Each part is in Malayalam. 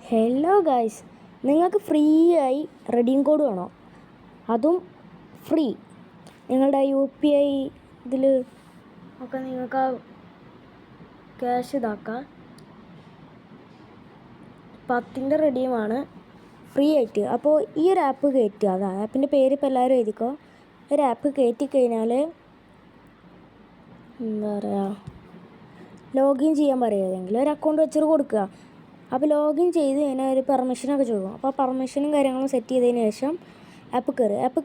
ഹലോ ഗായ്സ്, നിങ്ങൾക്ക് ഫ്രീ ആയി റെഡീം കോഡ് വേണോ? അതും ഫ്രീ. നിങ്ങളുടെ UPI ഇതിൽ ഒക്കെ നിങ്ങൾക്ക് ക്യാഷ് ഇതാക്കാം. 10 റെഡീമാണ് ഫ്രീ ആയിട്ട്. അപ്പോൾ ഈ ഒരു ആപ്പ് കയറ്റുക. അതാ ആപ്പിൻ്റെ പേര് ഇപ്പോൾ എല്ലാവരും എഴുതിക്കോ. ഒരു ആപ്പ് കയറ്റി കഴിഞ്ഞാൽ എന്താ പറയുക, ലോഗിൻ ചെയ്യാൻ പറയുക. ഒരു അക്കൗണ്ട് വെച്ചിട്ട് കൊടുക്കുക. അപ്പോൾ ലോഗിൻ ചെയ്ത് കഴിഞ്ഞാൽ ഒരു പെർമിഷനൊക്കെ ചോദിക്കും. അപ്പോൾ പെർമിഷനും കാര്യങ്ങളും സെറ്റ് ചെയ്തതിന് ശേഷം ആപ്പ്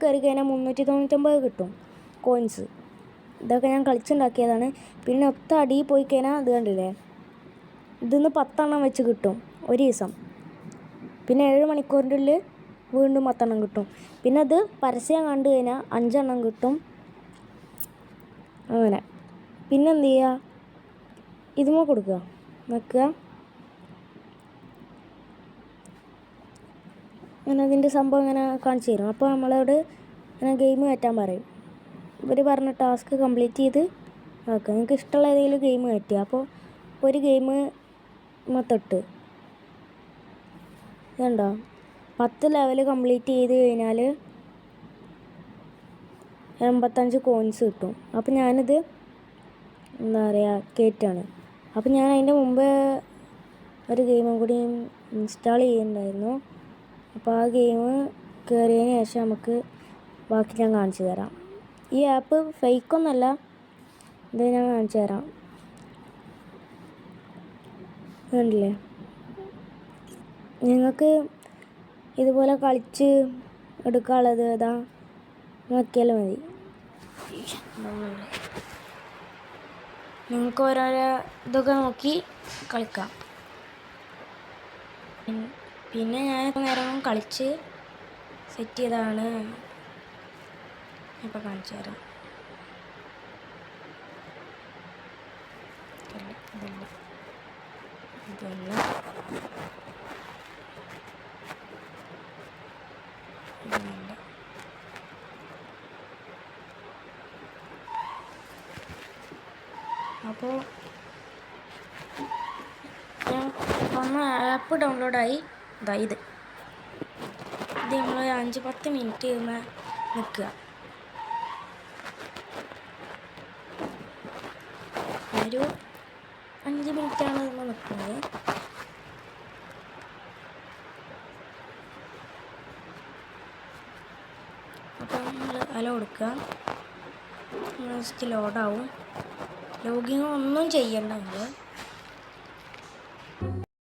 കയറി കഴിഞ്ഞാൽ 399 കിട്ടും കോയിൻസ്. ഇതൊക്കെ ഞാൻ കളിച്ചുണ്ടാക്കിയതാണ്. പിന്നെ ഒത്ത അടിയിൽ പോയി കഴിഞ്ഞാൽ ഇത് കണ്ടില്ലേ, ഇതിന്ന് 10 വെച്ച് കിട്ടും ഒരു ദിവസം. പിന്നെ 7 മണിക്കൂറിൻ്റെ ഉള്ളിൽ വീണ്ടും 10 കിട്ടും. പിന്നെ അത് പരസ്യം കണ്ടു കഴിഞ്ഞാൽ 5 കിട്ടും. അങ്ങനെ പിന്നെ എന്ത് ചെയ്യുക, ഇതുമോ കൊടുക്കുക, വെക്കുക. അങ്ങനെ അതിൻ്റെ സംഭവം ഇങ്ങനെ കാണിച്ചു തരും. അപ്പോൾ നമ്മളോട് ഇങ്ങനെ ഗെയിം കയറ്റാൻ പറയും. ഇവർ പറഞ്ഞ ടാസ്ക് കംപ്ലീറ്റ് ചെയ്ത് ആക്കുക. നിങ്ങൾക്ക് ഇഷ്ടമുള്ള ഏതെങ്കിലും ഗെയിം കയറ്റുക. അപ്പോൾ ഒരു ഗെയിം മൊത്തട്ട് ഇതുണ്ടോ, 10 ലെവൽ കംപ്ലീറ്റ് ചെയ്ത് കഴിഞ്ഞാൽ 85 കോയിൻസ് കിട്ടും. അപ്പോൾ ഞാനിത് എന്താ പറയുക കയറ്റാണ്. അപ്പോൾ ഞാൻ അതിൻ്റെ മുമ്പ് ഒരു ഗെയിമും കൂടി ഇൻസ്റ്റാൾ ചെയ്യുന്നുണ്ടായിരുന്നു. അപ്പോൾ ആ ഗെയിം കയറിയതിന് ശേഷം നമുക്ക് ബാക്കി ഞാൻ കാണിച്ചു തരാം. ഈ ആപ്പ് ഫേക്കൊന്നല്ല, ഇത് ഞാൻ കാണിച്ചു തരാം. കണ്ടില്ലേ, നിങ്ങൾക്ക് ഇതുപോലെ കളിച്ച് എടുക്കാനുള്ളത് ഇതാ നോക്കിയാലും മതി. നിങ്ങൾക്ക് ഓരോരോ ഇതൊക്കെ നോക്കി കളിക്കാം. പിന്നെ ഞാൻ നേരം കളിച്ച് സെറ്റ് ചെയ്തതാണ്. ഇപ്പോൾ കാണിച്ചു തരാം. ഇതല്ല അപ്പോൾ ഞാൻ വന്ന ആപ്പ് ഡൗൺലോഡായി. ഇത് നമ്മൾ 5-10 മിനിറ്റ് നിൽക്കുക. ഒരു 5 മിനിറ്റാണ് നമ്മൾ നിൽക്കുന്നത്. അപ്പോൾ നമ്മൾ അല കൊടുക്കുക. ജസ്റ്റ് ലോഡാവും. ലോഗിങ് ഒന്നും ചെയ്യണ്ട. നമ്മൾ